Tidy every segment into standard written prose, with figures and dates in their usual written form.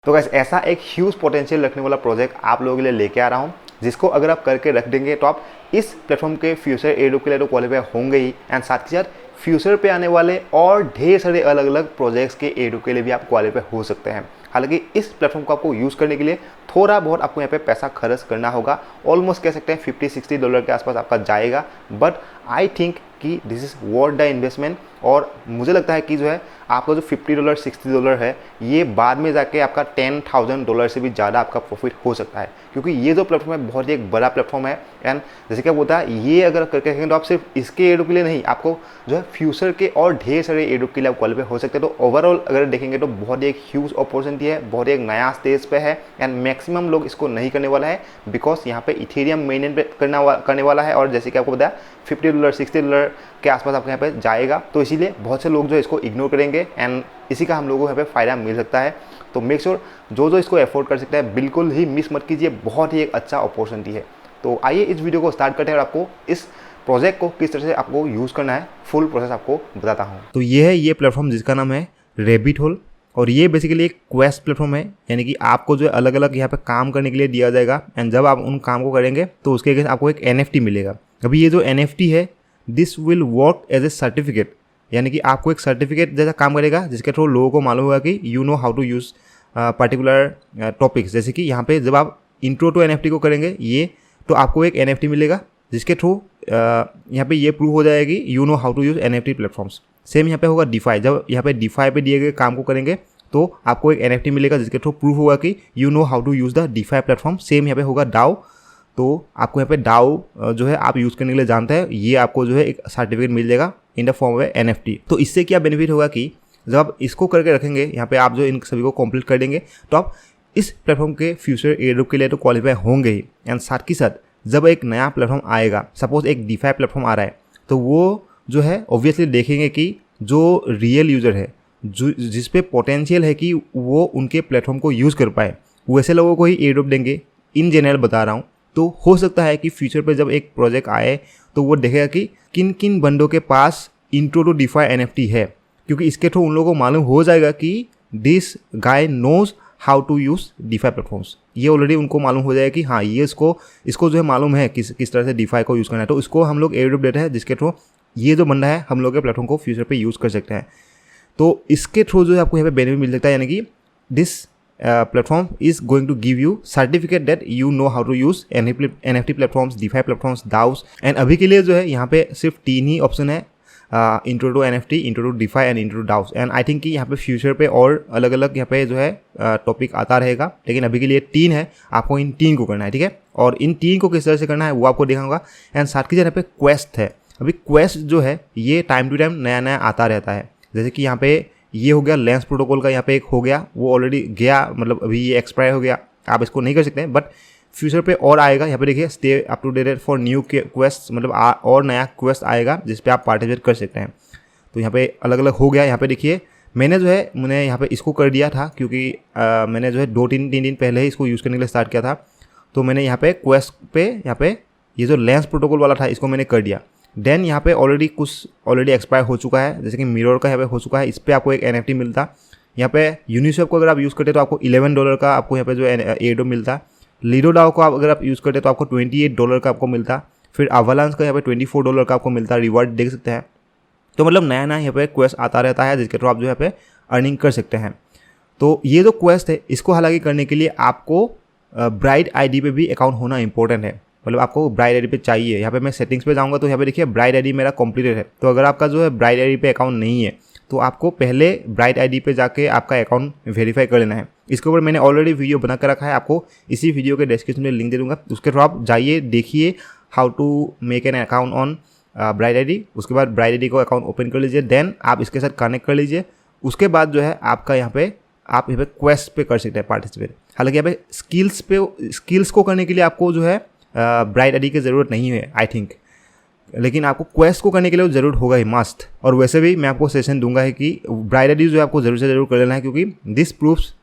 तो गाइस ऐसा एक ह्यूज पोटेंशियल रखने वाला प्रोजेक्ट आप लोगों के लिए लेके आ रहा हूँ, जिसको अगर आप करके रख देंगे तो आप इस प्लेटफॉर्म के फ्यूचर एयरड्रॉप के लिए तो क्वालिफाई होंगे ही, एंड साथ ही साथ फ्यूचर पे आने वाले और ढेर सारे अलग अलग प्रोजेक्ट्स के एयरड्रॉप के लिए भी आप क्वालिफाई हो सकते हैं। हालांकि इस प्लेटफॉर्म को आपको यूज़ करने के लिए थोड़ा बहुत आपको यहाँ पे पैसा खर्च करना होगा, ऑलमोस्ट कह सकते हैं $50-60 के आसपास आपका जाएगा, बट आई थिंक कि this is worth the investment. और मुझे लगता है कि जो है आपका जो $50-60 है ये बाद में जाके आपका $10,000 से भी ज़्यादा आपका प्रॉफिट हो सकता है, क्योंकि ये जो प्लेटफॉर्म है बहुत ही एक बड़ा प्लेटफॉर्म है। एंड जैसे क्या बोलता है, ये अगर करके रखेंगे तो आप सिर्फ इसके एयरड्रॉप के लिए नहीं, आपको जो है फ्यूचर के और ढेर सारे एयरड्रॉप के लिए आप क्वालिफाई हो सकते हैं। तो ओवरऑल अगर देखेंगे तो बहुत ही एक ह्यूज अपॉर्चुनिटी है, बहुत ही एक नया स्टेज पे है, एंड मैक्सिमम लोग इसको नहीं करने वाला है बिकॉज यहाँ पे इथेरियम मेनटेन करने वाला है, और जैसे कि आपको बताया $50-60 के आसपास आपको यहाँ पे जाएगा। तो इसीलिए बहुत से लोग जो इसको इग्नोर करेंगे, एंड इसी का हम लोगों को यहाँ पे फ़ायदा मिल सकता है। तो मेक श्योर जो इसको अफोर्ड कर सकता है बिल्कुल ही मिस मत कीजिए, बहुत ही एक अच्छा अपॉर्चुनिटी है। तो आइए इस वीडियो को स्टार्ट करते हैं और आपको इस प्रोजेक्ट को किस तरह से आपको यूज़ करना है फुल प्रोसेस आपको बताता हूँ। तो ये है ये प्लेटफॉर्म जिसका नाम है रैबिट होल, और ये बेसिकली एक क्वेस्ट प्लेटफॉर्म है, यानी कि आपको जो है अलग अलग यहाँ पे काम करने के लिए दिया जाएगा, एंड जब आप उन काम को करेंगे तो उसके अगेंस्ट आपको एक NFT मिलेगा। अभी ये जो NFT है this will work as a certificate, यानी कि आपको एक सर्टिफिकेट जैसा काम करेगा, जिसके थ्रू लोगों को मालूम होगा कि you know how to use particular topics. जैसे कि यहाँ पे जब आप इंट्रो टू NFT को करेंगे ये, तो आपको एक NFT मिलेगा, जिसके थ्रू यहाँ पे ये प्रूव हो जाएगा कि you know how to use NFT platforms. Same यहाँ पे होगा डिफाई, जब यहाँ पे डिफाई पे दिए गए काम को करेंगे तो आपको एक NFT मिलेगा, जिसके थ्रू प्रूफ होगा कि you know how to use the DeFi platform. Same यहाँ पे होगा डाउ, तो आपको यहाँ पे डाउ जो है आप यूज़ करने के लिए जानते हैं, ये आपको जो है एक सर्टिफिकेट मिल जाएगा in the form of NFT। तो इससे क्या बेनिफिट होगा कि जब आप इसको करके रखेंगे यहाँ पे, आप जो इन सभी को कंप्लीट कर देंगे तो आप इस प्लेटफॉर्म के फ्यूचर एयरड्रॉप के लिए तो क्वालिफाई होंगे ही, एंड साथ ही साथ जब एक नया प्लेटफॉर्म आएगा, सपोज एक डिफाई प्लेटफॉर्म आ रहा है, तो वो जो है ऑब्वियसली देखेंगे कि जो रियल यूज़र है, जो जिस पे पोटेंशियल है कि वो उनके प्लेटफॉर्म को यूज़ कर पाए, वैसे लोगों को ही एयरड्रॉप देंगे। इन जनरल बता रहा हूँ। तो हो सकता है कि फ्यूचर पे जब एक प्रोजेक्ट आए तो वो देखेगा कि किन किन बंदों के पास इंट्रो टू डिफाई NFT है, क्योंकि इसके थ्रू उन लोगों को मालूम हो जाएगा कि this guy knows how to use DeFi platforms. ये ऑलरेडी उनको मालूम हो जाएगा कि हाँ ये इसको जो है मालूम है किस तरह से डिफाई को यूज़ करना है, तो इसको हम लोग एयरड्रॉप देते हैं, जिसके थ्रू ये जो बंदा है हम लोग के प्लेटफॉर्म को फ्यूचर पे यूज़ कर सकते हैं। तो इसके थ्रू जो है आपको यहाँ पे बेनिफिट मिल सकता है, यानी कि this platform is going to give you certificate that you know how to use NFT platforms, DeFi platforms, DAOs. And अभी के लिए जो है यहाँ पे सिर्फ 3 ही ऑप्शन है, intro to NFT, intro to DeFi and intro to DAOs. And I think कि यहाँ पे फ्यूचर पे और अलग अलग यहाँ पे जो है टॉपिक आता रहेगा, लेकिन अभी के लिए 3 है, आपको इन 3 को करना है, ठीक है। और इन 3 को किस तरह से करना है वो आपको दिखाऊंगा। एंड साथ ही यहाँ पे क्वेस्ट है, अभी क्वेस्ट जो है ये टाइम टू टाइम नया नया आता रहता है। जैसे कि यहाँ पे ये हो गया लेंस प्रोटोकॉल का, यहाँ पे एक हो गया, वो ऑलरेडी गया, मतलब अभी ये एक्सपायर हो गया, आप इसको नहीं कर सकते हैं, बट फ्यूचर पे और आएगा। यहाँ पे देखिए stay up to date for new quest, मतलब और नया क्वेस्ट आएगा जिस पे आप पार्टिसिपेट कर सकते हैं। तो यहाँ पे अलग अलग हो गया। यहाँ पे देखिए मैंने यहाँ पे इसको कर दिया था, क्योंकि मैंने जो है 2-3 दिन पहले ही इसको यूज़ करने के लिए स्टार्ट किया था। तो मैंने यहाँ पे क्वेस्ट पे यहाँ पे ये जो लेंस प्रोटोकॉल वाला था इसको मैंने कर दिया। देन यहाँ पे ऑलरेडी एक्सपायर हो चुका है, जैसे कि मिरर का यहाँ पे हो चुका है, इस पर आपको एक NFT मिलता। यहाँ पे यूनिस्वैप को अगर आप यूज़ करते तो आपको $11 का आपको यहाँ पे जो एयरड्रॉप मिलता। लिडो डाओ को अगर आप यूज़ करते तो आपको $28 का आपको मिलता। फिर अवालांस का यहाँ पे $24 का आपको मिलता, रिवार्ड देख सकते हैं। तो मतलब नया नया यहाँ पे क्वेस्ट आता रहता है, जिसके थ्रू आप जो यहाँ पे अर्निंग कर सकते हैं। तो ये जो क्वेस्ट है इसको हालांकि करने के लिए आपको ब्राइट ID पे भी अकाउंट होना इंपॉर्टेंट है, मतलब आपको ब्राइट ID पे चाहिए। यहाँ पे मैं सेटिंग्स पे जाऊँगा तो यहाँ पे देखिए ब्राइट ID मेरा कंप्लीटेड है। तो अगर आपका जो है ब्राइट ID पे अकाउंट नहीं है तो आपको पहले ब्राइट ID पे जाके आपका अकाउंट वेरीफाई कर लेना है। इसके ऊपर मैंने ऑलरेडी वीडियो बना कर रखा है, आपको इसी वीडियो के डिस्क्रिप्शन में लिंक दे दूँगा, उसके थ्रू आप जाइए, देखिए how to make an account on Bright ID। उसके बाद ब्राइट ID को अकाउंट ओपन कर लीजिए, देन आप इसके साथ कनेक्ट कर लीजिए। उसके बाद जो है आपका यहाँ पे आप यहाँ पे क्वेस्ट पे कर सकते हैं पार्टिसिपेट। हालांकि यहाँ पे स्किल्स को करने के लिए आपको जो है ब्राइट ID की ज़रूरत नहीं है आई थिंक, लेकिन आपको क्वेस्ट को करने के लिए ज़रूर होगा ही मस्ट। और वैसे भी मैं आपको सेशन दूंगा है कि ब्राइट ID जो है आपको ज़रूर से ज़रूर कर लेना है, क्योंकि this proves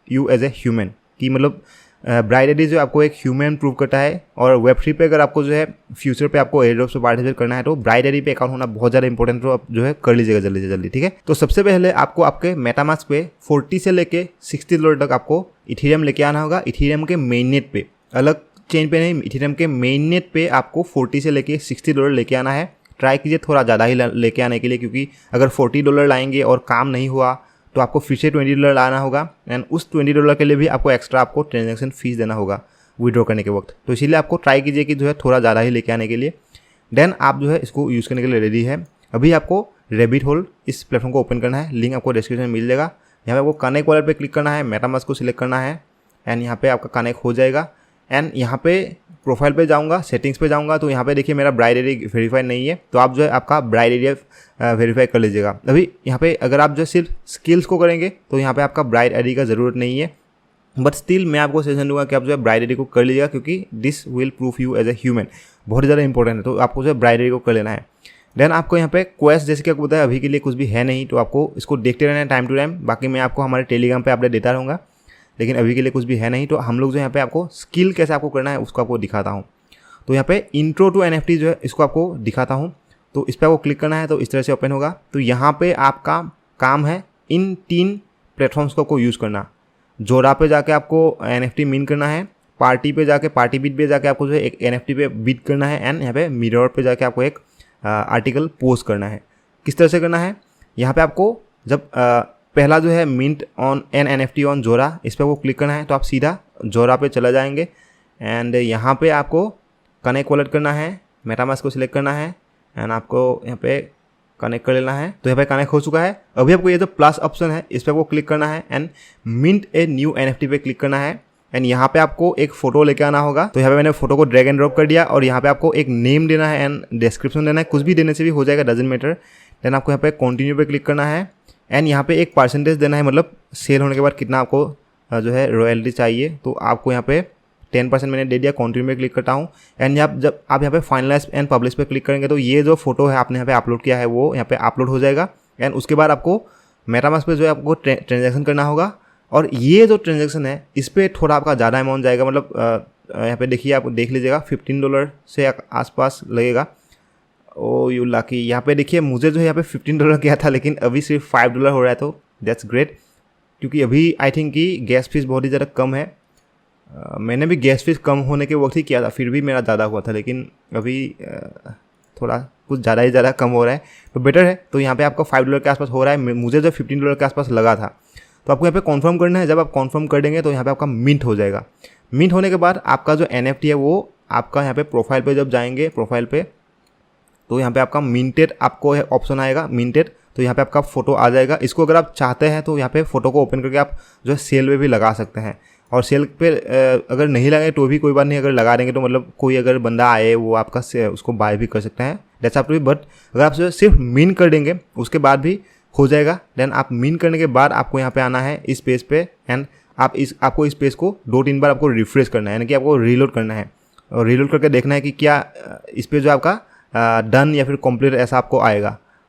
you as a human, कि मतलब ब्राइड आईडी जो आपको एक ह्यूमन प्रूव करता है, और वेब3 पे अगर आपको जो है फ्यूचर पे आपको एयर ड्रॉप से पार्टिसिपेट करना है तो ब्राइड आईडी पे अकाउंट होना बहुत ज़्यादा इंपॉर्टेंट है, तो आप जो है कर लीजिएगा जल्दी से जल्दी, ठीक है। तो सबसे पहले आपको आपके मेटामास्क पे 40 से लेके $60 तक आपको इथेरियम लेके आना होगा। इथेरियम के मेन नेट पे, अलग चेन पे नहीं, इथेरियम के मेन नेट पे आपको 40 से लेके $60 लेके आना है। ट्राई कीजिए थोड़ा ज़्यादा ही लेके आने के लिए, क्योंकि अगर $40 लाएंगे और काम नहीं हुआ तो आपको फिर से $20 लाना होगा, एंड उस $20 के लिए भी आपको एक्स्ट्रा आपको ट्रांजैक्शन फीस देना होगा विड्रॉ करने के वक्त। तो इसीलिए आपको ट्राई कीजिए कि जो है थोड़ा ज़्यादा ही लेके आने के लिए, देन आप जो है इसको यूज़ करने के लिए रेडी है। अभी आपको रैबिट होल इस प्लेटफॉर्म को ओपन करना है, लिंक आपको डिस्क्रिप्शन में मिल जाएगा। यहाँ पे आपको कनेक्ट वॉलेट पे क्लिक करना है, मेटामास्क को सिलेक्ट करना है, एंड यहाँ पे आपका कनेक्ट हो जाएगा। एंड यहाँ पे प्रोफाइल पे जाऊँगा, सेटिंग्स पे जाऊँगा, तो यहाँ पे देखिए मेरा ब्राइड आईडी वेरीफाई नहीं है, तो आप जो है आपका ब्राइड आईडी वेरीफाई कर लीजिएगा। अभी यहाँ पे अगर आप जो सिर्फ स्किल्स को करेंगे तो यहाँ पे आपका ब्राइड आईडी का ज़रूरत नहीं है, बट स्टिल मैं आपको सजेशन दूंगा कि आप जो है ब्राइड आईडी को कर लीजिएगा, क्योंकि this will proof you as a human, बहुत ज़्यादा इंपॉर्टेंट है। तो आपको जो है ब्राइड आईडी को कर लेना है। देन आपको यहाँ पे क्वेस्ट जैसे कि आपको बताया अभी के लिए कुछ भी है नहीं, तो आपको इसको देखते रहना है टाइम टू टाइम। बाकी मैं आपको हमारे टेलीग्राम पे अपडेट देता रहूँगा, लेकिन अभी के लिए कुछ भी है नहीं। तो हम लोग जो यहाँ पे आपको स्किल कैसे आपको करना है उसको आपको दिखाता हूँ। तो यहाँ पे इंट्रो टू NFT जो है इसको आपको दिखाता हूँ। तो इस पर आपको क्लिक करना है, तो इस तरह से ओपन होगा। तो यहाँ पे आपका काम है इन 3 प्लेटफॉर्म्स को आपको यूज़ करना। जोरा पे जाके आपको NFT मिन करना है, पार्टी पे जाके पार्टी बीट पे जाके आपको जो है एक NFT पे बीट करना है, एंड यहाँ पे मिरर पे जाके आपको एक आर्टिकल पोस्ट करना है। किस तरह से करना है, यहाँ पे आपको जब पहला जो है mint on an NFT on Zora, इस पर आपको क्लिक करना है, तो आप सीधा जोरा पे चला जाएंगे। एंड यहाँ पे आपको कनेक्ट वॉलेट करना है, मेटामास्क को सिलेक्ट करना है, एंड आपको यहाँ पे कनेक्ट कर लेना है। तो यहाँ पे कनेक्ट हो चुका है। अभी आपको ये जो प्लस ऑप्शन है इस पर आपको क्लिक करना है, and mint a new NFT पे क्लिक करना है, एंड यहाँ पे आपको एक फोटो लेके आना होगा। तो यहाँ पे मैंने फोटो को ड्रैग एंड ड्रॉप कर दिया, और यहाँ पे आपको एक नेम देना है एंड डिस्क्रिप्शन देना है, कुछ भी देने से भी हो जाएगा, डजंट मैटर। देन आपको यहाँ पे कंटिन्यू पे क्लिक करना है, एंड यहाँ पे एक परसेंटेज देना है, मतलब सेल होने के बाद कितना आपको जो है रॉयल्टी चाहिए। तो आपको यहाँ पे 10% मैंने दे दिया। कंटिन्यू पे क्लिक करता हूँ, एंड जब आप यहाँ पे फाइनलाइज एंड पब्लिश पे क्लिक करेंगे तो ये जो फोटो है आपने यहाँ पे अपलोड किया है वो यहाँ पे अपलोड हो जाएगा। एंड उसके बाद आपको मेटामास्क पे जो है आपको ट्रांजैक्शन करना होगा, और ये जो ट्रांजैक्शन है इस पर थोड़ा आपका ज़्यादा अमाउंट जाएगा। मतलब यहाँ पे देखिए, आप देख लीजिएगा $15 से आसपास लगेगा। ओ यू लाकी, यहाँ पे देखिए मुझे जो है यहाँ पे $15 किया था, लेकिन अभी सिर्फ $5 हो रहा है, तो दैट्स ग्रेट। क्योंकि अभी आई थिंक कि गैस फीस बहुत ही ज़्यादा कम है। मैंने भी गैस फीस कम होने के वक्त ही किया था, फिर भी मेरा ज़्यादा हुआ था, लेकिन अभी थोड़ा कुछ ज़्यादा ही ज़्यादा कम हो रहा है, तो बेटर है। तो यहाँ पे आपका $5 के आसपास हो रहा है, मुझे जो $15 के आसपास लगा था। तो आपको यहाँ पे कॉन्फर्म करना है। जब आप कॉन्फर्म कर देंगे तो यहाँ पे आपका मिंट हो जाएगा। मिंट होने के बाद आपका जो NFT है वो आपका यहाँ पे प्रोफाइल पे जब जाएंगे, प्रोफाइल पे तो यहाँ पे आपका मिंटेड आपको ऑप्शन आएगा, मिंटेड। तो यहाँ पे आपका फोटो आ जाएगा। इसको अगर आप चाहते हैं तो यहाँ पे फोटो को ओपन करके आप जो है सेल पे भी लगा सकते हैं, और सेल पे अगर नहीं लगाए तो भी कोई बात नहीं, अगर लगा देंगे तो मतलब कोई अगर बंदा आए वो आपका उसको बाय भी कर सकते हैं, that's up to you. But अगर आप जो सिर्फ मिन कर देंगे उसके बाद भी हो जाएगा। देन आप मिन करने के बाद आपको यहाँ पे आना है इस पेज पे, एंड आपको इस पेज को 2-3 बार आपको रिफ्रेश करना है, यानी कि आपको रीलोड करना है, और रीलोड करके देखना है कि क्या इस पे जो आपका डन या फिर कंप्लीट ऐसा आपको आएगा।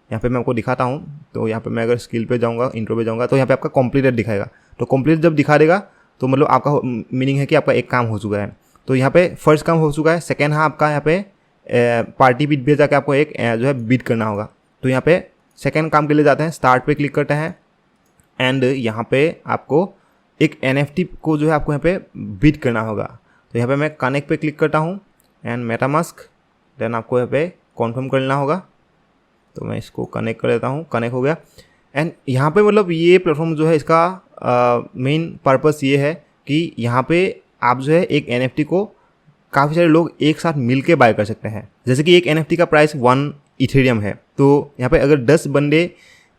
यहाँ पे मैं आपको दिखाता हूँ। तो यहाँ पे मैं अगर स्किल पे जाऊँगा, इंट्रो पे जाऊँगा, तो यहाँ पे आपका कंप्लीटेड दिखाएगा। तो कंप्लीट जब दिखा देगा तो मतलब आपका मीनिंग है कि आपका एक काम हो चुका है। तो यहाँ पे फर्स्ट काम हो चुका है। सेकेंड है आपका यहाँ पे पार्टी बीट पे जाके आपको एक जो है बीट करना होगा। तो यहाँ पे सेकेंड काम के लिए जाते हैं, स्टार्ट पे क्लिक करते हैं, एंड यहाँ पे आपको एक NFT को जो है आपको यहाँ पे बीट करना होगा। तो यहाँ पे मैं कनेक्ट पे क्लिक करता हूँ, एंड मेटामास्क, देन आपको यहाँ पे कॉन्फर्म करना होगा। तो मैं इसको कनेक्ट कर लेता हूँ, कनेक्ट हो गया। एंड यहाँ पे मतलब ये प्लेटफॉर्म जो है इसका मेन पर्पस ये है कि यहाँ पे आप जो है एक NFT को काफ़ी सारे लोग एक साथ मिल के बाय कर सकते हैं। जैसे कि एक NFT का प्राइस 1 इथेरियम है, तो यहाँ पे अगर 10 बंदे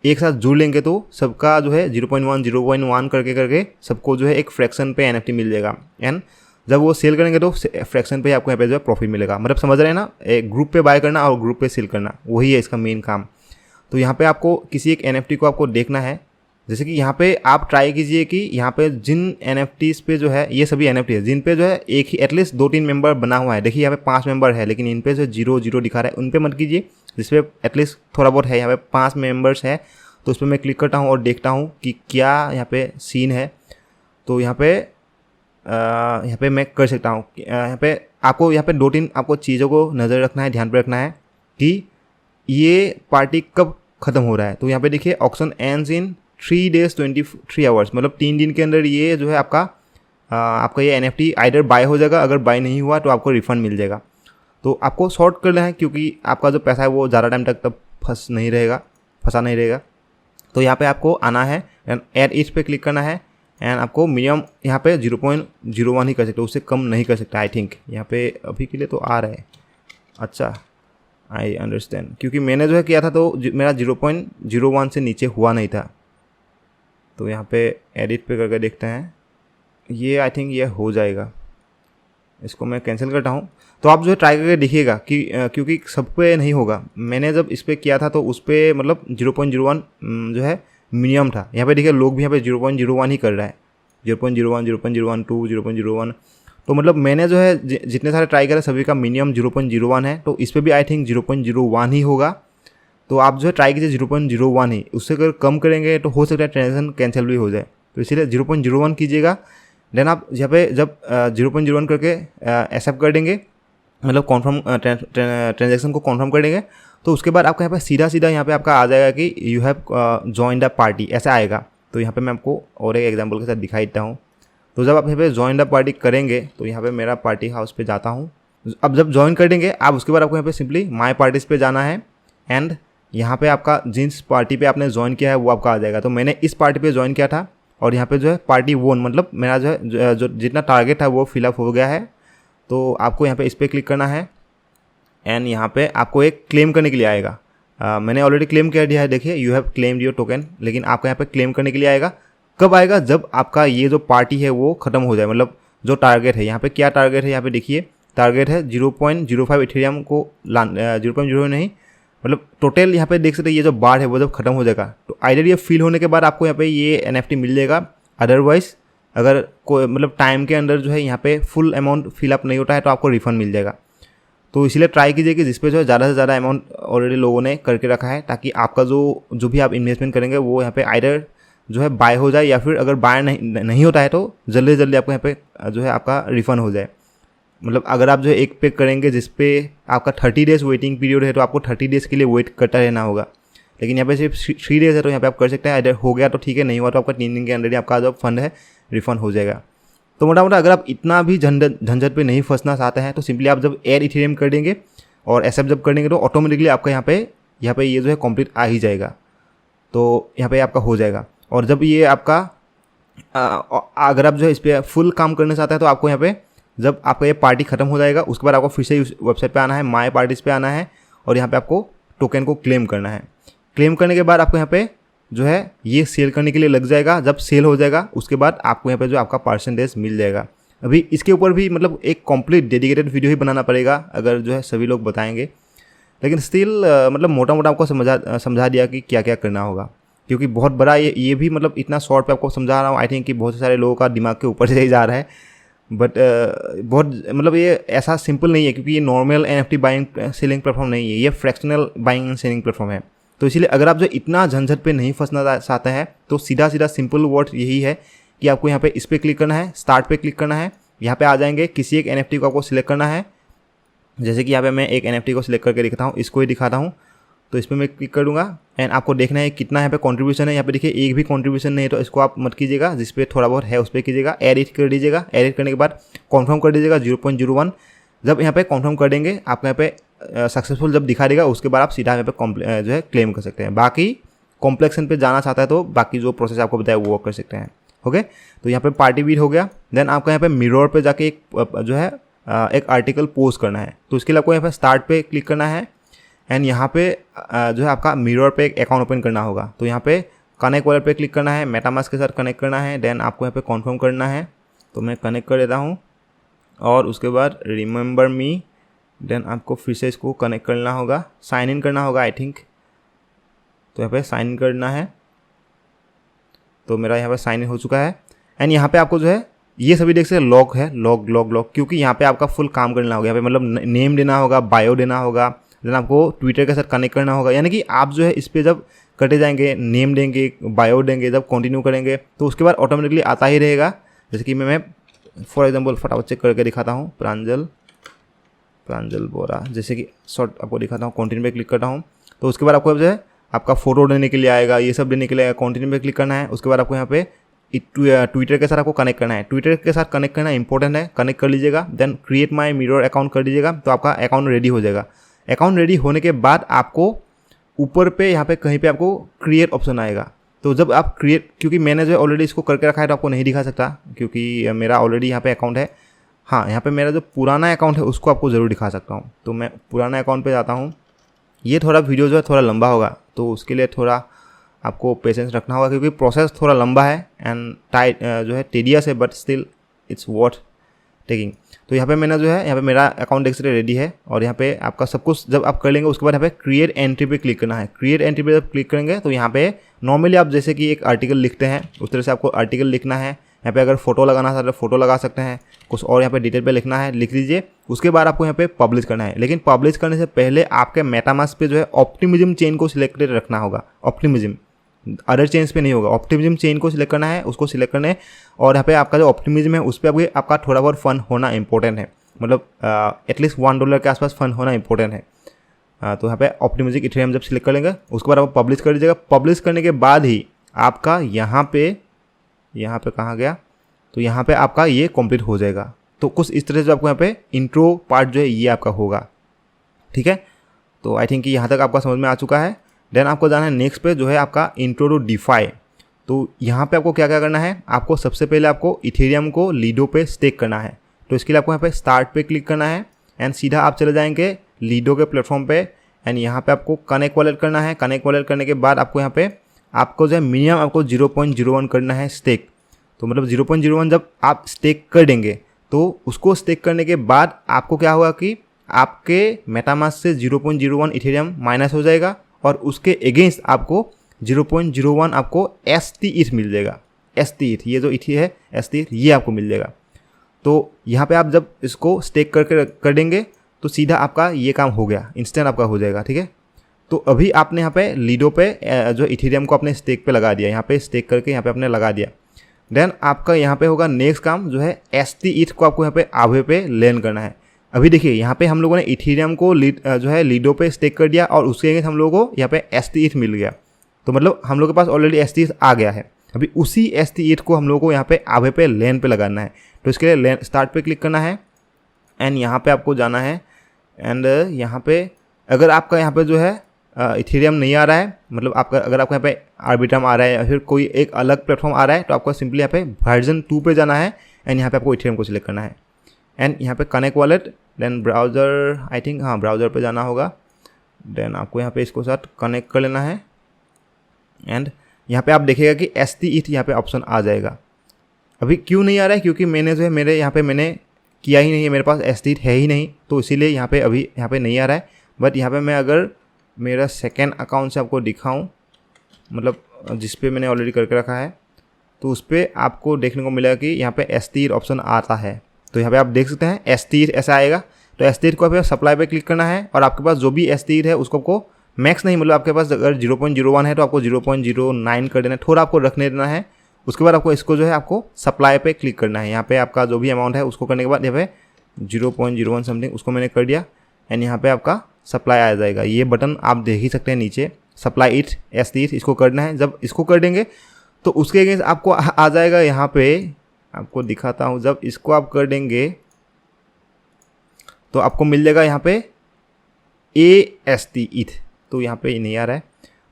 एक साथ जुड़ लेंगे तो सबका जो है 0.1 करके सबको जो है एक फ्रैक्शन पे NFT मिल जाएगा। एंड जब वो सेल करेंगे तो फ्रैक्शन पे आपको यहाँ पे जो है प्रॉफिट मिलेगा। मतलब समझ रहे हैं ना, एक ग्रुप पे बाय करना और ग्रुप पे सेल करना, वही है इसका मेन काम। तो यहाँ पे आपको किसी एक NFT को आपको देखना है। जैसे कि यहाँ पे आप ट्राई कीजिए कि यहाँ पे जिन NFTs पे जो है, ये सभी NFT है जिन पे जो है एक ही एटलीस्ट 2-3 मेंबर बना हुआ है। देखिए यहाँ पे 5 मेंबर है, लेकिन इन पे जो 0 दिखा रहा है उन पे मत कीजिए। जिसपे एटलीस्ट थोड़ा बहुत है, यहाँ पे 5 मेंबर्स है, तो उस पर मैं क्लिक करता हूँ और देखता हूँ कि क्या यहाँ पे सीन है। तो यहाँ पे यहाँ पे मैं कर सकता हूँ। यहाँ पे आपको 2-3 आपको चीज़ों को नज़र रखना है, ध्यान पे रखना है कि ये पार्टी कब ख़त्म हो रहा है। तो यहाँ पे देखिए auction ends in 3 days 23 hours, मतलब 3 दिन के अंदर ये जो है आपका ये NFT आइडर बाय हो जाएगा। अगर बाय नहीं हुआ तो आपको रिफंड मिल जाएगा। तो आपको शॉर्ट करना है क्योंकि आपका जो पैसा है वो ज़्यादा टाइम तक तब फंसा नहीं रहेगा। तो यहाँ पे आपको आना है एंड एड इच पे क्लिक करना है एंड आपको मिनिमम यहाँ पे 0.01 ही कर सकते हो, उससे कम नहीं कर सकते। आई थिंक यहाँ पे अभी के लिए तो आ रहा है। अच्छा, आई अंडरस्टैंड, क्योंकि मैंने जो है किया था तो मेरा 0.01 से नीचे हुआ नहीं था। तो यहाँ पे एडिट पे करके देखते हैं, ये आई थिंक ये हो जाएगा। इसको मैं कैंसिल करता हूँ। तो आप जो है ट्राई करके देखिएगा कि क्योंकि सब पे नहीं होगा। मैंने जब इस पर किया था तो उस पर मतलब 0.01 जो है मिनिमम था। यहाँ पे देखिए लोग भी यहाँ पे 0.01 ही कर रहा है, 0.01, 0.012, 0.01। तो मतलब मैंने जो है जितने सारे ट्राई करे सभी का मिनिमम 0.01 है। तो इस पर भी आई थिंक 0.01 ही होगा। तो आप जो है ट्राई कीजिए 0.01 ही। उससे अगर कम करेंगे तो हो सकता है ट्रांजेक्शन कैंसिल भी हो जाए। तो इसीलिए 0.01 कीजिएगा। देन आप यहाँ पे जब 0.01 करके एक्सेप्ट कर देंगे, मतलब कॉन्फर्म ट्रांजेक्शन को कॉन्फर्म कर देंगे, तो उसके बाद आपका यहाँ पे सीधा यहाँ पे आपका आ जाएगा कि you have joined the party, ऐसा आएगा। तो यहाँ पे मैं आपको और एक एग्जांपल के साथ दिखाई देता हूँ। तो जब आप यहाँ पे जॉइन द पार्टी करेंगे तो यहाँ पे मेरा पार्टी हाउस पे जाता हूँ। अब जब ज्वाइन कर देंगे आप, उसके बाद आपको यहाँ पे सिंपली माई पार्टीज पे जाना है एंड यहाँ पे आपका जिस पार्टी पे आपने ज्वाइन किया है वो आपका आ जाएगा। तो मैंने इस पार्टी पे ज्वाइन किया था और यहाँ पे जो है पार्टी 1, मतलब मेरा जो है जो जितना टारगेट था वो फिलअप हो गया है। तो आपको यहाँ पे इस पर क्लिक करना है एंड यहाँ पे आपको एक क्लेम करने के लिए आएगा। मैंने ऑलरेडी क्लेम कर दिया है, देखिए you have claimed your token. लेकिन आपको यहाँ पे क्लेम करने के लिए आएगा। कब आएगा? जब आपका ये जो पार्टी है वो ख़त्म हो जाए, मतलब जो टारगेट है। यहाँ पे क्या टारगेट है, यहाँ पे देखिए टारगेट है 0.05 इथेरियम को 0.0 नहीं, मतलब टोटल यहाँ पे देख सकते हैं। ये जो बार है वो जब खत्म हो जाएगा तो आइडर ये फिल होने के बाद आपको यहाँ पे ये NFT मिल जाएगा। अदरवाइज अगर कोई मतलब टाइम के अंदर जो है यहाँ पे फुल अमाउंट फिलअप नहीं होता है तो आपको रिफंड मिल जाएगा। तो इसीलिए ट्राई कीजिए कि जिस पे जो है ज़्यादा से ज़्यादा अमाउंट ऑलरेडी लोगों ने करके रखा है, ताकि आपका जो भी आप इन्वेस्टमेंट करेंगे वो यहाँ पे आइडर जो है बाय हो जाए, या फिर अगर बाय नहीं होता है तो जल्दी से जल्दी आपको यहाँ पे जो है आपका रिफंड हो जाए। मतलब अगर आप जो है एक पे करेंगे जिस पे आपका 30 डेज़ वेटिंग पीरियड है तो आपको 30 डेज़ के लिए वेट करता रहना होगा। लेकिन यहाँ पे सिर्फ 3 डेज़ है तो यहाँ पे आप कर सकते हैं। अगर हो गया तो ठीक है, नहीं हुआ तो आपका 3 दिन के अंदर ही आपका जो फंड है रिफंड हो जाएगा। तो मोटा मोटा अगर आप इतना भी झंझट पे नहीं फंसना चाहते हैं तो सिंपली आप जब एड इथेरियम कर देंगे और एक्सेप्ट जब कर देंगे तो ऑटोमेटिकली आपका यहाँ पे ये जो है कंप्लीट आ ही जाएगा। तो यहाँ पे आपका हो जाएगा। और जब ये आपका अगर आप जो है इस पर फुल काम करना चाहते हैं तो आपको यहाँ पे जब आपका ये पार्टी खत्म हो जाएगा उसके बाद आपको फिर से उस वेबसाइट पे आना है, माई पार्टीज पे आना है और यहाँ पे आपको टोकन को क्लेम करना है। क्लेम करने के बाद आपको यहाँ पे जो है ये सेल करने के लिए लग जाएगा। जब सेल हो जाएगा उसके बाद आपको यहाँ पे जो आपका परसेंटेज मिल जाएगा। अभी इसके ऊपर भी मतलब एक कंप्लीट डेडिकेटेड वीडियो ही बनाना पड़ेगा अगर जो है सभी लोग बताएंगे। लेकिन स्टिल मतलब मोटा मोटा आपको समझा दिया कि क्या क्या करना होगा, क्योंकि बहुत बड़ा ये भी मतलब इतना शॉर्ट पे आपको समझा रहा हूँ। आई थिंक कि बहुत सारे लोगों का दिमाग के ऊपर से ही जा रहा है, बट बहुत मतलब ये ऐसा सिंपल नहीं है, क्योंकि ये normal NFT buying selling platform नहीं है, ये fractional buying and selling platform है। तो इसीलिए अगर आप जो इतना झंझट पे नहीं फंसना चाहते हैं तो सीधा सिंपल वर्ड यही है कि आपको यहाँ पे इस पर क्लिक करना है, स्टार्ट पे क्लिक करना है। यहाँ पे आ जाएंगे, किसी एक NFT को आपको सिलेक्ट करना है। जैसे कि यहाँ पे मैं एक NFT को सिलेक्ट करके दिखाता हूँ, इसको ही दिखाता हूँ। तो इस पर मैं क्लिक कर दूँगा एंड आपको देखना है कितना यहाँ पे कंट्रीब्यूशन है। यहाँ पे देखिए एक भी कंट्रीब्यूशन नहीं है तो इसको आप मत कीजिएगा, जिस पे थोड़ा बहुत है उस पर कीजिएगा। एडिट कर दीजिएगा, एडिट करने के बाद कॉन्फर्म कर दीजिएगा 0.01। जब यहाँ पे कॉन्फर्म कर देंगे आपको यहाँ पे सक्सेसफुल जब दिखा देगा उसके बाद आप सीधा यहाँ पे जो है क्लेम कर सकते हैं। बाकी कॉम्प्लेक्सन पे जाना चाहता है तो बाकी जो प्रोसेस आपको बताया वो कर सकते हैं। ओके, तो यहाँ पे पार्टी बीट हो गया। देन आपको यहाँ पे मिरर पे जाके एक जो है एक आर्टिकल पोस्ट करना है। तो उसके लिए आपको यहाँ पे स्टार्ट पे क्लिक करना है एंड यहाँ पे जो है आपका मिरर पे एक अकाउंट ओपन करना होगा। तो यहाँ पे कनेक्ट वॉलेट पे क्लिक करना है, मेटामास्क के साथ कनेक्ट करना है। देन आपको यहाँ पे कॉन्फर्म करना है। तो मैं कनेक्ट कर देता हूँ और उसके बाद रिमेंबर मी। देन आपको फिर से इसको कनेक्ट करना होगा, साइन इन करना होगा आई थिंक। तो यहाँ पे साइन इन करना है। तो मेरा यहाँ पे साइन इन हो चुका है एंड यहाँ पे आपको जो है ये सभी देख सकते हैं लॉग है, लॉग, क्योंकि यहाँ पे आपका फुल काम करना होगा। यहाँ पे मतलब नेम देना होगा, बायो देना होगा, देन आपको ट्विटर के साथ कनेक्ट करना होगा। यानी कि आप जो है इस पर जब कटे जाएंगे, नेम देंगे, बायो देंगे, जब कंटिन्यू करेंगे तो उसके बाद ऑटोमेटिकली आता ही रहेगा। जैसे कि मैं फॉर एग्जांपल फटाफट चेक करके दिखाता हूँ, प्रांजल बोरा, जैसे कि शॉर्ट आपको दिखाता हूँ। कंटिन्यू पे क्लिक करता हूँ तो उसके बाद आपको जो है आपका फोटो देने के लिए आएगा, ये सब देने के लिए कंटिन्यू पे क्लिक करना है। उसके बाद आपको यहाँ पे ट्विटर के साथ आपको कनेक्ट करना है। ट्विटर के साथ कनेक्ट करना इंपॉर्टेंट है, कनेक्ट कर लीजिएगा। Then create my mirror account कर दीजिएगा तो आपका अकाउंट रेडी हो जाएगा। अकाउंट रेडी होने के बाद आपको ऊपर पे यहाँ पे कहीं पे आपको क्रिएट ऑप्शन आएगा। तो जब आप क्रिएट, क्योंकि मैंने जो ऑलरेडी इसको करके रखा है तो आपको नहीं दिखा सकता क्योंकि मेरा ऑलरेडी यहाँ पे अकाउंट है। हाँ, यहाँ पे मेरा जो पुराना अकाउंट है उसको आपको ज़रूर दिखा सकता हूँ। तो मैं पुराना अकाउंट पे जाता हूँ। ये थोड़ा वीडियो जो है थोड़ा लंबा होगा तो उसके लिए थोड़ा आपको पेशेंस रखना होगा क्योंकि प्रोसेस थोड़ा लंबा है एंड टाइट जो है टेडियस है, but still it's worth taking. तो यहाँ पे मैंने जो है यहाँ पे मेरा अकाउंट देख सकते रेडी है और यहाँ पे आपका सब कुछ जब आप कर लेंगे उसके बाद यहाँ पे क्रिएट एंट्री पे क्लिक करना है। क्रिएट एंट्री पे जब क्लिक करेंगे तो यहाँ पे नॉर्मली आप जैसे कि एक आर्टिकल लिखते हैं उस तरह से आपको आर्टिकल लिखना है। यहाँ पे अगर फोटो लगाना चाहते हैं फोटो लगा सकते हैं, कुछ और यहाँ पे डिटेल पे लिखना है लिख लीजिए। उसके बाद आपको यहाँ पे पब्लिश करना है, लेकिन पब्लिश करने से पहले आपके मेटामास्क पे जो है ऑप्टिमिज्म चेन को सिलेक्टेड रखना होगा। ऑप्टिमिज्म, अदर चेन्स पे नहीं होगा। ऑप्टिमिज्म चेन को सिलेक्ट करना है, उसको सिलेक्ट करना है और यहाँ पे आपका जो ऑप्टिमिज्म है उस पर आपका थोड़ा बहुत फंड होना इंपॉर्टेंट है, मतलब एटलीस्ट $1 के आसपास फंड होना इंपॉर्टेंट है। तो यहाँ पे ऑप्टिमिज्म इथेरियम जब सिलेक्ट कर लेंगे उसके बाद आप पब्लिश कर दीजिएगा। पब्लिश करने के बाद ही आपका यहाँ पे कहाँ गया, तो यहाँ पे आपका ये कंप्लीट हो जाएगा। तो कुछ इस तरह से आपको यहाँ पे इंट्रो पार्ट जो है ये आपका होगा, ठीक है। तो आई थिंक यहाँ तक आपका समझ में आ चुका है। देन आपको जाना है नेक्स्ट पे जो है आपका इंट्रो टू डिफाई। तो यहाँ पे आपको क्या क्या करना है, आपको सबसे पहले आपको इथेरियम को लीडो पे स्टेक करना है। तो इसके लिए आपको यहाँ पे स्टार्ट पे क्लिक करना है एंड सीधा आप चले जाएंगे लीडो के प्लेटफॉर्म पे एंड यहाँ पे आपको कनेक्ट वॉलेट करना है। कनेक्ट वॉलेट करने के बाद आपको यहाँ पे आपको जो है मिनिमम आपको 0.01 करना है स्टेक। तो मतलब 0.01 जब आप स्टेक कर देंगे तो उसको स्टेक करने के बाद आपको क्या होगा कि आपके मेटामास्क से 0.01 इथेरियम माइनस हो जाएगा और उसके अगेंस्ट आपको 0.01 आपको ST ETH मिल जाएगा। ST ETH, ये जो ETH है ST ETH ये आपको मिल जाएगा। तो यहाँ पे आप जब इसको स्टेक कर देंगे तो सीधा आपका ये काम हो गया, इंस्टेंट आपका हो जाएगा, ठीक है। तो अभी आपने यहाँ पे लीडो पे जो इथेरियम को अपने स्टेक पे लगा दिया, यहाँ पे स्टेक करके यहाँ पे आपने लगा दिया। देन आपका यहाँ पे होगा नेक्स्ट काम जो है ST ETH को आपको यहाँ पे आवे पे लैंड करना है। अभी देखिए यहाँ पे हम लोगों ने इथेरियम को जो है लीडो पे स्टेक कर दिया और उसके अगेंस्ट हम लोगों को यहाँ पे ST ETH मिल गया। तो मतलब हम लोग के पास ऑलरेडी ST ETH आ गया है। अभी उसी ST ETH को हम लोगों को यहाँ पे आवे पे लैंड पे लगाना है। तो इसके लिए स्टार्ट पे क्लिक करना है एंड यहाँ पे आपको जाना है एंड यहाँ पे अगर आपका यहाँ पे जो है इथेरियम नहीं आ रहा है, मतलब आपका अगर आपका यहाँ पे आर्बिट्रम आ रहा है या फिर कोई एक अलग प्लेटफॉर्म आ रहा है तो आपको सिंपली यहाँ पे वर्जन 2 पे जाना है एंड यहाँ पे आपको इथेरियम को सिलेक्ट करना है एंड यहाँ पे connect wallet. Then browser, I think हाँ ब्राउज़र पे जाना होगा। देन आपको यहाँ पे इसको साथ कनेक्ट कर लेना है एंड यहाँ पे आप देखिएगा कि ST ETH यहाँ पे ऑप्शन आ जाएगा। अभी क्यों नहीं आ रहा है, क्योंकि मैंने जो है मेरे यहाँ पे मैंने किया ही नहीं है, मेरे पास ST ETH है ही नहीं, तो इसीलिए यहाँ पे अभी यहाँ पे नहीं आ रहा है। बट यहाँ पे मैं अगर मेरा सेकेंड अकाउंट से आपको दिखाऊं, मतलब जिस पे मैंने ऑलरेडी करके रखा है, तो उस पर आपको देखने को मिलेगा कि यहाँ पे ST ETH ऑप्शन आता है। तो यहाँ पे आप देख सकते हैं ST ETH ऐसा आएगा। तो ST ETH को आप सप्लाई पे क्लिक करना है और आपके पास जो भी ST ETH है उसको आपको मैक्स नहीं, मतलब आपके पास अगर 0.01 है तो आपको 0.09 कर देना है, थोड़ा आपको रखने देना है। उसके बाद आपको इसको जो है आपको सप्लाई पे क्लिक करना है। यहाँ पे आपका जो भी अमाउंट है उसको करने के बाद यहाँ पे 0.01 समथिंग उसको मैंने कर दिया एंड यहाँ पे आपका सप्लाई आ जाएगा। ये बटन आप देख ही सकते हैं नीचे, सप्लाई इट ST ETH, इसको करना है। जब इसको कर देंगे तो उसके अगेंस्ट आपको आ जाएगा, यहाँ पे आपको दिखाता हूँ। जब इसको आप कर देंगे तो आपको मिल जाएगा यहाँ पे AST ETH, तो यहाँ पे नहीं आ रहा है।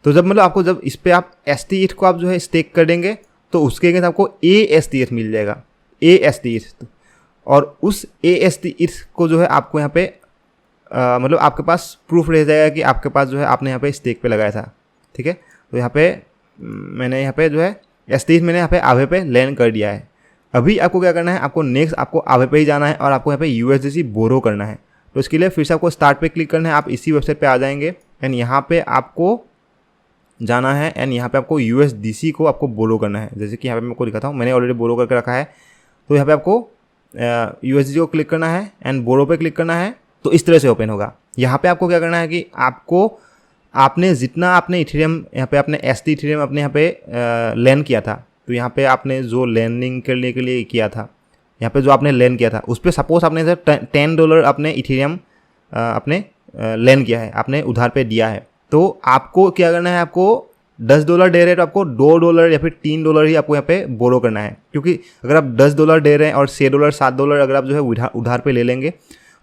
तो जब मतलब आपको जब इस पर आप ST ETH को आप जो है स्टेक कर देंगे तो उसके अगेंस्ट आपको AST ETH मिल जाएगा, AST ETH। और उस AST ETH को जो है आपको यहाँ पे मतलब आपके पास प्रूफ रह जाएगा कि आपके पास जो है आपने यहाँ पे स्टेक पे लगाया था, ठीक है। तो यहाँ पे मैंने यहाँ पे जो है ST ETH मैंने यहाँ पे आवे पे लैंड कर दिया है। अभी आपको क्या करना है, आपको नेक्स्ट आपको आवे पे ही जाना है और आपको यहाँ पे USDC बोरो करना है। तो इसके लिए फिर से आपको स्टार्ट पे क्लिक करना है, आप इसी वेबसाइट पे आ जाएंगे एंड यहाँ पे आपको जाना है एंड यहाँ पे आपको USDC को आपको बोरो करना है। जैसे कि यहाँ पे मैं आपको दिखाता हूँ, मैंने ऑलरेडी बोरो करके रखा है। तो यहाँ पे आपको USDC को क्लिक करना है एंड बोरो पे क्लिक करना है। तो इस तरह से ओपन होगा। यहाँ पे आपको क्या करना है कि आपने जितना आपने इथेरियम यहाँ पे आपने ST इथेरियम अपने यहाँ पे लैंड किया था, तो यहाँ पे आपने जो लैंडिंग करने के लिए किया था, यहाँ पे जो आपने लेन किया था उस पर सपोज आपने $10 आपने इथेरियम आपने लेन किया है, आपने उधार पे दिया है, तो आपको क्या करना है, आपको $10 दे रहे हैं तो आपको $2 या फिर $3 ही आपको यहाँ पे बोरो करना है। क्योंकि अगर आप $10 दे रहे हैं और $6 $7 अगर आप जो है उधार पे ले लेंगे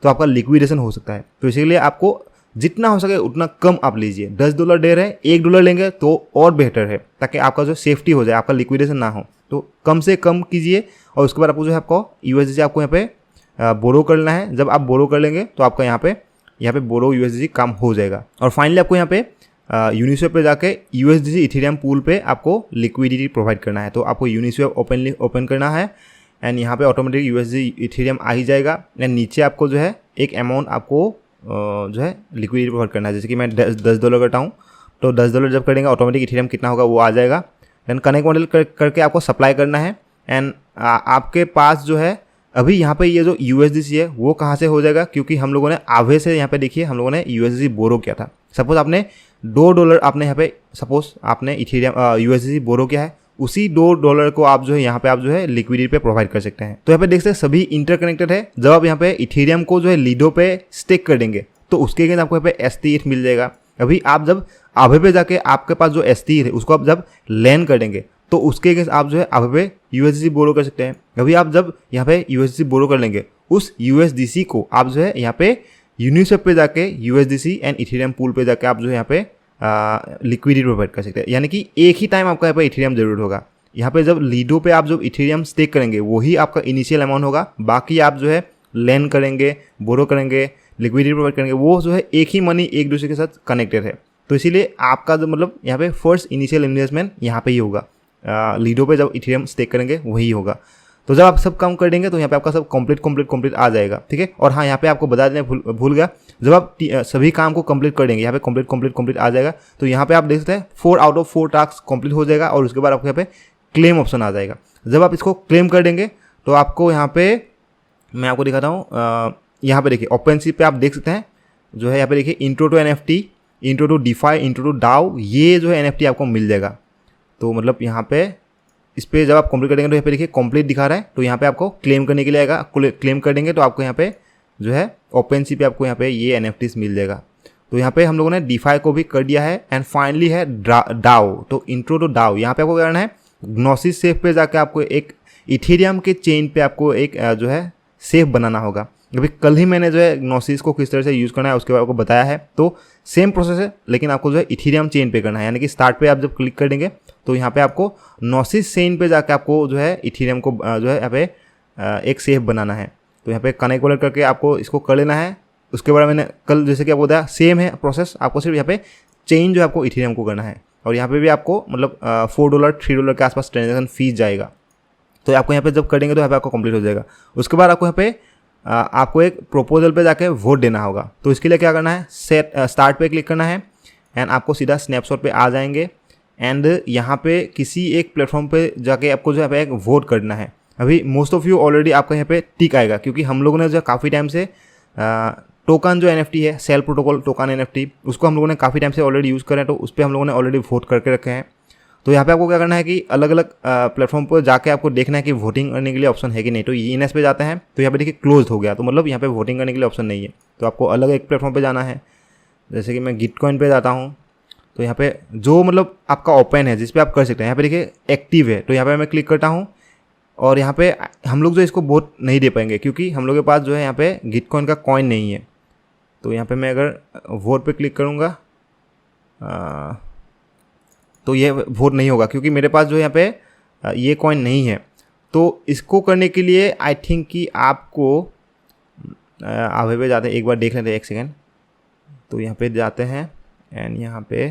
तो आपका लिक्विडेशन हो सकता है। तो इसीलिए आपको जितना हो सके उतना कम आप लीजिए। $10 दे रहे हैं, $1 लेंगे तो और बेहतर है, ताकि आपका जो सेफ्टी हो जाए, आपका लिक्विडेशन ना हो। तो कम से कम कीजिए और उसके बाद आपको जो है आपको USDC आपको यहाँ पे बोरो करना है। जब आप बोरो कर लेंगे तो आपका यहाँ पे बोरो USDC काम हो जाएगा। और फाइनली आपको यहाँ पे यूनिस्वैप पे जाके USDC इथेरियम पूल पे आपको लिक्विडिटी प्रोवाइड करना है। तो आपको यूनिस्वैप ओपन करना है एंड यहाँ पे ऑटोमेटिक USDC इथेरियम आ ही जाएगा। एंड नीचे आपको जो है एक अमाउंट आपको जो है लिक्विडिटी प्रोवाइड करना है। जैसे कि मैं $10 करता हूँ, तो $10 जब करेंगे ऑटोमेटिक इथेरियम कितना होगा वो आ जाएगा। देन कनेक्ट मॉडल करके आपको सप्लाई करना है। एंड आपके पास जो है अभी यहाँ पे ये जो USDC है वो कहाँ से हो जाएगा, क्योंकि हम लोगों ने आवे से यहाँ पे देखिए हम लोगों ने USDC बोरो किया था। सपोज आपने $2 आपने यहाँ पे सपोज आपने इथेरियम USDC बोरो किया है, उसी $2 को आप जो है यहाँ पे आप जो है लिक्विडिटी पे प्रोवाइड कर सकते हैं। तो यहाँ पे देख सकते हैं सभी इंटरकनेक्टेड है। जब आप यहाँ पे इथेरियम को जो है लीडो पे स्टेक कर देंगे तो उसके अगेंस्ट आपको यहाँ पे STETH मिल जाएगा। अभी आप जब आवे पे जाके आपके पास जो STETH है उसको आप जब लैंड कर देंगे तो उसके अगेंस्ट आप जो है आवे पे USDC बोरो कर सकते हैं। अभी आप जब यहाँ पे USDC बोरो कर लेंगे उस USDC को आप जो है यहाँ पे यूनिस्वैप पे जाके USDC एंड इथेरियम पूल पे जाके आप जो है यहाँ पे लिक्विडिटी प्रोवाइड कर सकते हैं। यानी कि एक ही टाइम आपका यहाँ पे इथेरियम जरूर होगा। यहाँ पे जब लीडो पे आप जब इथेरियम स्टेक करेंगे वही आपका इनिशियल अमाउंट होगा, बाकी आप जो है लैंड करेंगे, बोरो करेंगे, लिक्विडिटी प्रोवाइड करेंगे, वो जो है एक ही मनी एक दूसरे के साथ कनेक्टेड है। तो इसीलिए आपका जो मतलब यहाँ पे फर्स्ट इनिशियल इन्वेस्टमेंट यहाँ पे ही होगा, लीडो पे जब इथेरियम स्टेक करेंगे वही होगा। तो जब आप सब काम कर देंगे तो यहाँ पे आपका सब कंप्लीट आ जाएगा। ठीक है। और हाँ, यहाँ पे आपको बता देना भूल गया, जब आप सभी काम को कंप्लीट कर देंगे यहाँ पे कंप्लीट आ जाएगा। तो यहाँ पे आप देख सकते हैं 4 आउट ऑफ 4 टास्क कंप्लीट हो जाएगा और उसके बाद आपको यहाँ पे क्लेम ऑप्शन आ जाएगा। जब आप इसको क्लेम कर देंगे तो आपको यहाँ पे मैं आपको दिखाता हूँ, यहाँ पे देखिए OpenSea पे आप देख सकते हैं जो है यहाँ पे देखिए intro to NFT, intro to DeFi, intro to DAO, ये जो है NFT आपको मिल जाएगा। तो मतलब यहाँ पे इस पर जब आप कंप्लीट करेंगे तो यहाँ पे देखिए कंप्लीट दिखा रहा है। तो यहाँ पे आपको क्लेम करने के लिए आएगा, क्लेम कर देंगे तो आपको यहाँ पे जो है OpenSea पे आपको यहाँ पे ये NFTs मिल जाएगा। तो यहाँ पे हम लोगों ने DeFi को भी कर दिया है एंड फाइनली है DAO। तो इंट्रो टू DAO यहाँ पे आपको क्या करना है, ग्नोसिस सेफ पे जाके आपको एक इथेरियम के चेन पे आपको एक जो है सेफ बनाना होगा। अभी कल ही मैंने जो है ग्नोसिस को किस तरह से यूज़ करना है उसके बाद आपको बताया है। तो सेम प्रोसेस है, लेकिन आपको जो है इथेरियम चेन पे करना है। यानी कि स्टार्ट पे आप जब क्लिक कर देंगे तो यहाँ पे आपको ग्नोसिस चेन पे जाके आपको जो है इथेरियम को जो है यहाँ पे एक सेफ बनाना है। तो यहाँ पे कनेक्ट वॉलेट करके आपको इसको कर लेना है। उसके बाद मैंने कल जैसे कि आपको बताया सेम है प्रोसेस, आपको सिर्फ यहाँ पे चेंज जो आपको इथेरियम को करना है। और यहाँ पे भी आपको मतलब $4 $3 के आसपास ट्रांजेक्शन फीस जाएगा। तो आपको यहाँ पे जब करेंगे तो यहाँ पे आपको कंप्लीट हो जाएगा। उसके बाद आपको यहाँ पे आपको एक प्रपोजल पे जाके वोट देना होगा। तो इसके लिए क्या करना है, स्टार्ट पे क्लिक करना है एंड आपको सीधा स्नैपशॉट पे आ जाएंगे एंड यहाँ पे किसी एक प्लेटफॉर्म पे जाके आपको जो यहाँ पे एक वोट करना है। अभी मोस्ट ऑफ यू ऑलरेडी आपको यहाँ पे टिक आएगा, क्योंकि हम लोगों ने जो काफ़ी टाइम से टोकन जो NFT है, सेल प्रोटोकॉल टोकन NFT, उसको हम लोगों ने काफ़ी टाइम से ऑलरेडी यूज़ कर रहे हैं। तो उस पर हम लोगों ने ऑलरेडी वोट करके रखे हैं। तो यहाँ पे आपको क्या करना है कि अलग अलग प्लेटफॉर्म पर जाके आपको देखना है कि वोटिंग करने के लिए ऑप्शन है कि नहीं। तो ENS पे जाते हैं तो यहाँ पे देखिए क्लोज हो गया, तो मतलब यहाँ पे वोटिंग करने के लिए ऑप्शन नहीं है। तो आपको अलग एक प्लेटफॉर्म पे जाना है। जैसे कि मैं गिटकॉइन पे जाता हूँ तो यहाँ पे जो मतलब आपका ओपन है जिस पे आप कर सकते हैं, यहाँ पे देखिए एक्टिव है। तो यहाँ पे मैं क्लिक करता हूँ और यहाँ पे हम लोग जो इसको वोट नहीं दे पाएंगे, क्योंकि हम लोग के पास जो है यहाँ पे गिटकॉइन का कॉइन नहीं है। तो यहाँ पे मैं अगर वोट पे क्लिक करूँगा तो ये वोट नहीं होगा, क्योंकि मेरे पास जो यहाँ पे ये कॉइन नहीं है। तो इसको करने के लिए आई थिंक कि आपको आवे पे जाते हैं, एक बार देख लेते हैं, एक सेकेंड। तो यहाँ पे जाते हैं एंड यहाँ पे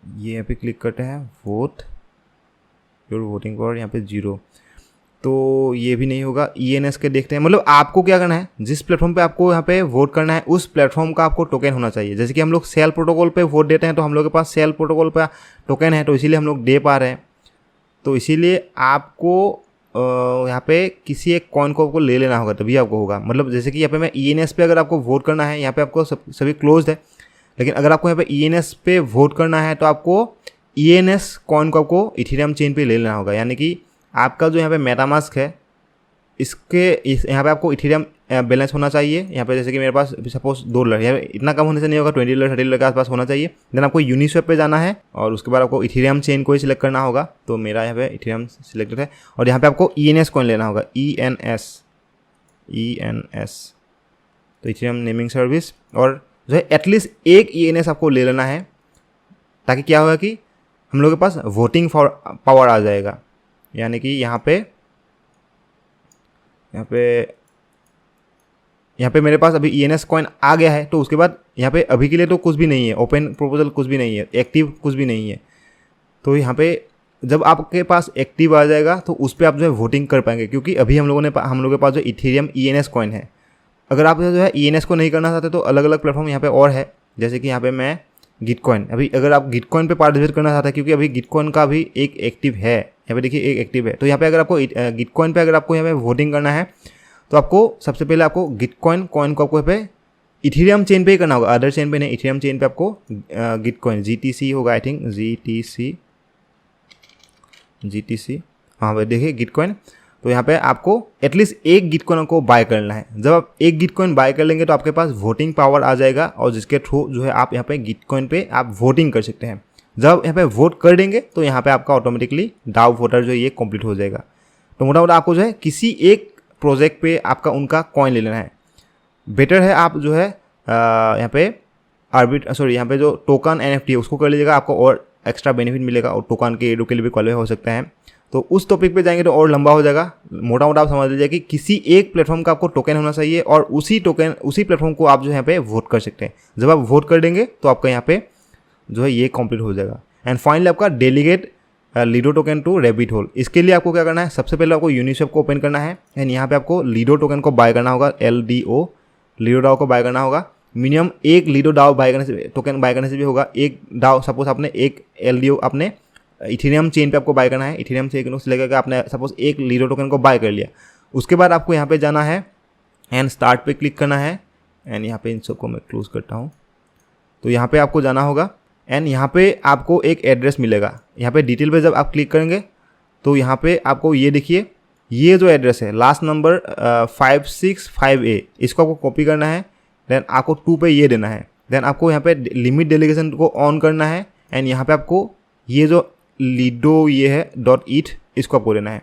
यहाँ पे क्लिक करते हैं वोट, योर वोटिंग पावर यहाँ पे 0। तो ये भी नहीं होगा। ENS के देखते हैं, मतलब आपको क्या करना है, जिस प्लेटफॉर्म पे आपको यहाँ पे वोट करना है उस प्लेटफॉर्म का आपको टोकन होना चाहिए। जैसे कि हम लोग सेल प्रोटोकॉल पे वोट देते हैं तो हम लोग के पास सेल प्रोटोकॉल पे टोकन है, तो इसीलिए हम लोग दे पा रहे हैं। तो इसीलिए आपको यहाँ पे किसी एक कॉइन को आपको ले लेना होगा, तभी आपको होगा। मतलब जैसे कि यहाँ पे मैं ENS पे अगर आपको वोट करना है, यहाँ पे आपको सभी क्लोज है, लेकिन अगर आपको यहाँ पे ENS पे वोट करना है तो आपको ENS कॉइन को आपको इथेरियम चेन पे ले लेना होगा। यानी कि आपका जो यहाँ पे मेटामास्क है यहाँ पे आपको इथेरियम बैलेंस होना चाहिए। यहाँ पे जैसे कि मेरे पास सपोज $2 यहाँ पे इतना कम होने से नहीं होगा, $20 $30 के आसपास होना चाहिए। देन आपको यूनिस्वैप पे जाना है और उसके बाद आपको इथेरियम चेन को ही सिलेक्ट करना होगा। तो मेरा यहाँ पे इथेरियम सिलेक्टेड है और यहाँ पे आपको ENS कॉइन लेना होगा, ENS। तो इथेरियम नेमिंग सर्विस, और जो है एटलीस्ट एक ENS आपको ले लेना है, ताकि क्या होगा कि हम लोग के पास वोटिंग पावर आ जाएगा। यानी कि यहाँ पे मेरे पास अभी ENS कॉइन आ गया है, तो उसके बाद यहाँ पे अभी के लिए तो कुछ भी नहीं है, ओपन प्रपोजल कुछ भी नहीं है, एक्टिव कुछ भी नहीं है। तो यहाँ पे जब आपके पास एक्टिव आ जाएगा तो उस पर आप जो है वोटिंग कर पाएंगे, क्योंकि अभी हम लोगों के पास जो इथेरियम ENS कॉइन है। अगर आप जो है ENS को नहीं करना चाहते तो अलग अलग प्लेटफॉर्म यहाँ पे और है, जैसे कि यहाँ पे मैं गिटकॉइन, अभी अगर आप गिटकॉइन पे पार्टिसिपेट करना चाहते हैं, क्योंकि अभी गिटकॉइन का भी एक एक्टिव है, यहाँ पे देखिए एक एक्टिव है। तो यहाँ पे अगर आपको गिटकॉइन पे अगर आपको यहाँ पे वोटिंग करना है तो आपको सबसे पहले आपको गिटकॉइन कॉइन को आपको यहाँ पे इथेरियम चेन पे ही करना होगा, अदर चेन पे नहीं, इथेरियम चेन पे आपको गिटकॉइन GTC होगा, आई थिंक GTC, हाँ भाई देखिए गिटकॉइन। तो यहाँ पे आपको एटलीस्ट एक गिटकॉइन को बाय करना है। जब आप एक गिटकॉइन बाय कर लेंगे तो आपके पास वोटिंग पावर आ जाएगा, और जिसके थ्रू जो है आप यहाँ पे गिटकॉइन पे आप वोटिंग कर सकते हैं। जब यहाँ पे वोट कर देंगे तो यहाँ पे आपका ऑटोमेटिकली डाउ वोटर जो ये कंप्लीट हो जाएगा। तो मोटा मोटा आपको जो है किसी एक प्रोजेक्ट पे आपका उनका कॉइन ले लेना है। बेटर है आप जो है यहाँ पे यहाँ पे जो टोकन NFT है उसको कर लीजिएगा, आपको और एक्स्ट्रा बेनिफिट मिलेगा, और टोकन के एडो के लिए भी क्वालिफाई हो सकता है। तो उस टॉपिक पे जाएंगे तो और लंबा हो जाएगा। मोटा मोटा आप समझ लीजिए कि किसी एक प्लेटफॉर्म का आपको टोकन होना चाहिए, और उसी प्लेटफॉर्म को आप जो यहाँ पे वोट कर सकते हैं। जब आप वोट कर देंगे तो आपका यहाँ पे जो है ये कंप्लीट हो जाएगा। एंड फाइनली आपका delegate Lido token to rabbit hole. इसके लिए आपको क्या करना है, सबसे पहले आपको यूनिस्वैप को ओपन करना है, एंड यहाँ पे आपको लीडो टोकन को बाय करना होगा, LDO लीडो डाओ को बाय करना होगा। मिनिमम एक लीडो डाओ बाय करने से, टोकन बाय करने से भी होगा। एक डाओ सपोज आपने एक LDO अपने इथेरियम चेन पे आपको बाय करना है, इथेरियम चेन से लेकर आपने सपोज एक लीडो टोकन को बाय कर लिया। उसके बाद आपको यहाँ पे जाना है एंड स्टार्ट पे क्लिक करना है, एंड यहाँ पे इन सबको मैं क्लोज करता हूँ। तो यहाँ पे आपको जाना होगा, एंड यहाँ पे आपको एक एड्रेस मिलेगा। यहाँ पे डिटेल पे जब आप क्लिक करेंगे तो यहाँ पे आपको ये देखिए, ये जो एड्रेस है लास्ट नंबर 565A, इसको आपको कॉपी करना है। देन आपको 2 पे ये देना है। देन आपको यहाँ पे लिमिट डेलीगेशन को ऑन करना है, एंड यहाँ पे आपको ये जो लीडो ये है .eth इसको आपको देना है।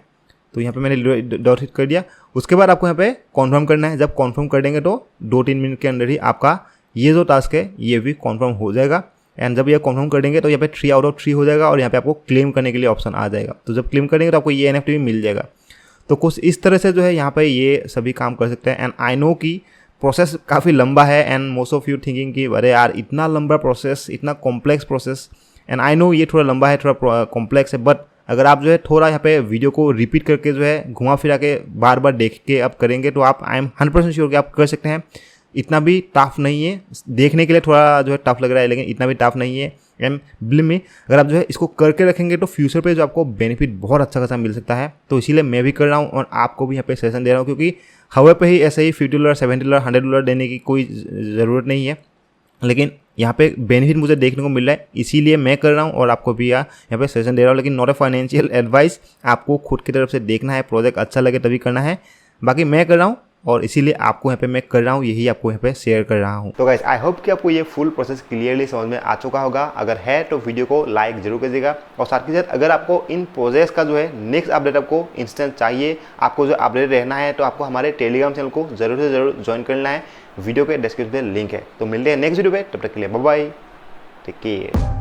तो यहाँ पे मैंने .eth कर दिया। उसके बाद आपको यहाँ पे कॉन्फर्म करना है। जब कॉन्फर्म कर देंगे तो 2-3 मिनट के अंदर ही आपका ये जो टास्क है ये भी कॉन्फर्म हो जाएगा। एंड जब ये कॉन्फर्म कर देंगे तो यहाँ पे 3 out of 3 हो जाएगा, और यहाँ पे आपको क्लेम करने के लिए ऑप्शन आ जाएगा। तो जब क्लेम करेंगे तो आपको ये NFT भी मिल जाएगा। तो कुछ इस तरह से जो है यहाँ पे ये सभी काम कर सकते हैं। एंड आई नो कि प्रोसेस काफ़ी लंबा है, and most of you thinking कि अरे यार इतना लंबा प्रोसेस, इतना complex process. And I know ये थोड़ा लंबा है, थोड़ा कॉम्प्लेक्स है, बट अगर आप जो है थोड़ा यहाँ पे वीडियो को रिपीट करके जो है घुमा फिरा के बार बार देख के आप करेंगे तो आप आई एम 100% श्योर कि आप कर सकते हैं। इतना भी टफ नहीं है, देखने के लिए थोड़ा जो है टफ लग रहा है, लेकिन इतना भी टफ नहीं है। एंड बिलीव मी, अगर आप जो है इसको करके रखेंगे तो फ्यूचर पे जो आपको बेनिफिट बहुत अच्छा खासा मिल सकता है। तो इसीलिए मैं भी कर रहा हूँ और आपको भी यहाँ पे सेशन दे रहा हूँ, क्योंकि हवा पे ही ऐसे ही $50, $70, $100 देने की कोई ज़रूरत नहीं है, लेकिन यहाँ पे बेनिफिट मुझे देखने को मिल रहा है, इसीलिए मैं कर रहा हूँ और आपको भी यहाँ पे सेशन दे रहा हूँ। लेकिन नॉट ए फाइनेंशियल एडवाइस, आपको खुद की तरफ से देखना है, प्रोजेक्ट अच्छा लगे तभी करना है। बाकी मैं कर रहा हूँ और इसीलिए आपको यहाँ पे मैं कर रहा हूँ, यही आपको यहाँ पे शेयर कर रहा हूँ। तो गाइस आई होप कि आपको ये फुल प्रोसेस क्लियरली समझ में आ चुका होगा। अगर है तो वीडियो को लाइक जरूर कीजिएगा, और साथ ही साथ अगर आपको इन प्रोजेक्ट्स का जो है नेक्स्ट अपडेट आपको इंस्टेंट चाहिए, आपको जो अपडेट रहना है, तो आपको हमारे टेलीग्राम चैनल को जरूर से जरूर ज्वाइन करना है। वीडियो के डिस्क्रिप्शन में लिंक है। तो मिलते हैं नेक्स्ट वीडियो पे, तब तक के लिए बाय बाय, टेक केयर।